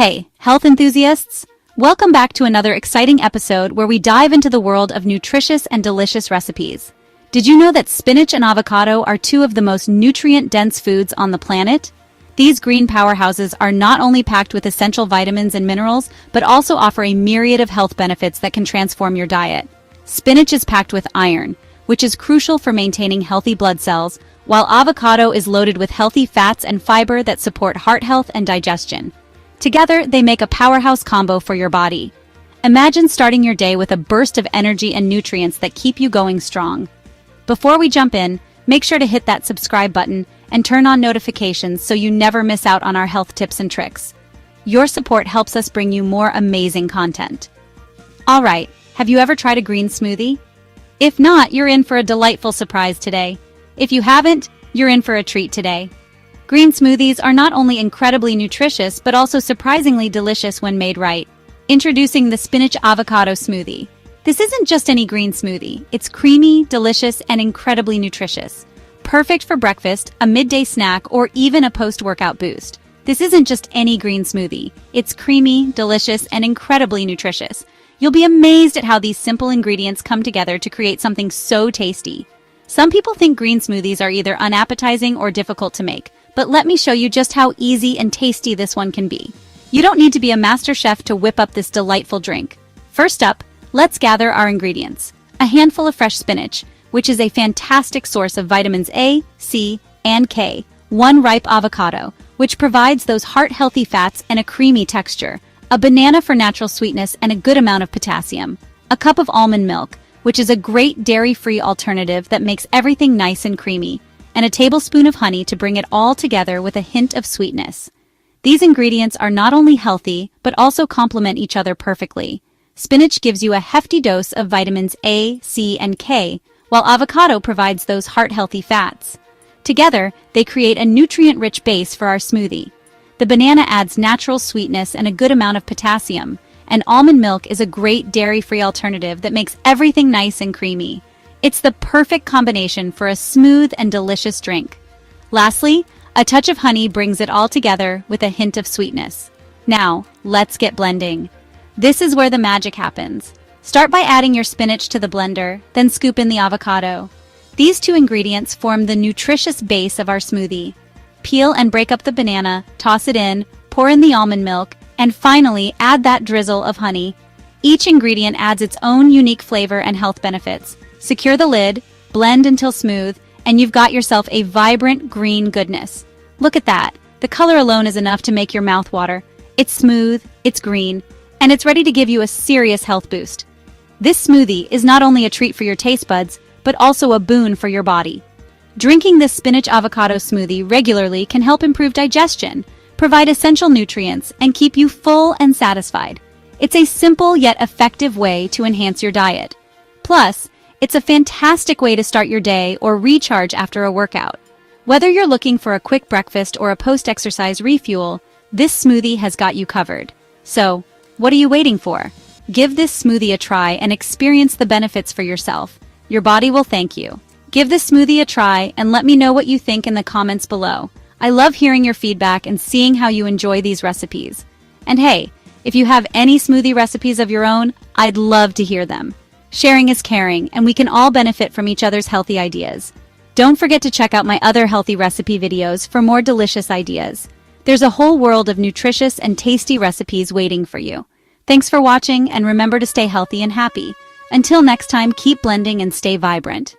Hey, health enthusiasts! Welcome back to another exciting episode where we dive into the world of nutritious and delicious recipes. Did you know that spinach and avocado are two of the most nutrient-dense foods on the planet? These green powerhouses are not only packed with essential vitamins and minerals, but also offer a myriad of health benefits that can transform your diet. Spinach is packed with iron, which is crucial for maintaining healthy blood cells, while avocado is loaded with healthy fats and fiber that support heart health and digestion. Together, they make a powerhouse combo for your body. Imagine starting your day with a burst of energy and nutrients that keep you going strong. Before we jump in, make sure to hit that subscribe button and turn on notifications so you never miss out on our health tips and tricks. Your support helps us bring you more amazing content. All right, have you ever tried a green smoothie? If not, you're in for a delightful surprise today. If you haven't, you're in for a treat today. Green smoothies are not only incredibly nutritious, but also surprisingly delicious when made right. Introducing the Spinach Avocado Smoothie. This isn't just any green smoothie. It's creamy, delicious, and incredibly nutritious. Perfect for breakfast, a midday snack, or even a post-workout boost. This isn't just any green smoothie. It's creamy, delicious, and incredibly nutritious. You'll be amazed at how these simple ingredients come together to create something so tasty. Some people think green smoothies are either unappetizing or difficult to make, but let me show you just how easy and tasty this one can be. You don't need to be a master chef to whip up this delightful drink. First up, let's gather our ingredients. A handful of fresh spinach, which is a fantastic source of vitamins A, C, and K. 1 ripe avocado, which provides those heart-healthy fats and a creamy texture. A banana for natural sweetness and a good amount of potassium. A cup of almond milk, which is a great dairy-free alternative that makes everything nice and creamy. And a tablespoon of honey to bring it all together with a hint of sweetness. These ingredients are not only healthy, but also complement each other perfectly. Spinach gives you a hefty dose of vitamins A, C, and K, while avocado provides those heart-healthy fats. Together, they create a nutrient-rich base for our smoothie. The banana adds natural sweetness and a good amount of potassium, and almond milk is a great dairy-free alternative that makes everything nice and creamy. It's the perfect combination for a smooth and delicious drink. Lastly, a touch of honey brings it all together with a hint of sweetness. Now, let's get blending. This is where the magic happens. Start by adding your spinach to the blender, then scoop in the avocado. These two ingredients form the nutritious base of our smoothie. Peel and break up the banana, toss it in, pour in the almond milk, and finally add that drizzle of honey. Each ingredient adds its own unique flavor and health benefits. Secure the lid, blend until smooth, and you've got yourself a vibrant green goodness. Look at that. The color alone is enough to make your mouth water. It's smooth, it's green, and it's ready to give you a serious health boost. This smoothie is not only a treat for your taste buds, but also a boon for your body. Drinking this spinach avocado smoothie regularly can help improve digestion, provide essential nutrients, and keep you full and satisfied. It's a simple yet effective way to enhance your diet. Plus, it's a fantastic way to start your day or recharge after a workout. Whether you're looking for a quick breakfast or a post-exercise refuel, this smoothie has got you covered. So, what are you waiting for? Give this smoothie a try and experience the benefits for yourself. Your body will thank you. Give this smoothie a try and let me know what you think in the comments below. I love hearing your feedback and seeing how you enjoy these recipes. And hey, if you have any smoothie recipes of your own, I'd love to hear them. Sharing is caring, and we can all benefit from each other's healthy ideas. Don't forget to check out my other healthy recipe videos for more delicious ideas. There's a whole world of nutritious and tasty recipes waiting for you. Thanks for watching, and remember to stay healthy and happy. Until next time, keep blending and stay vibrant.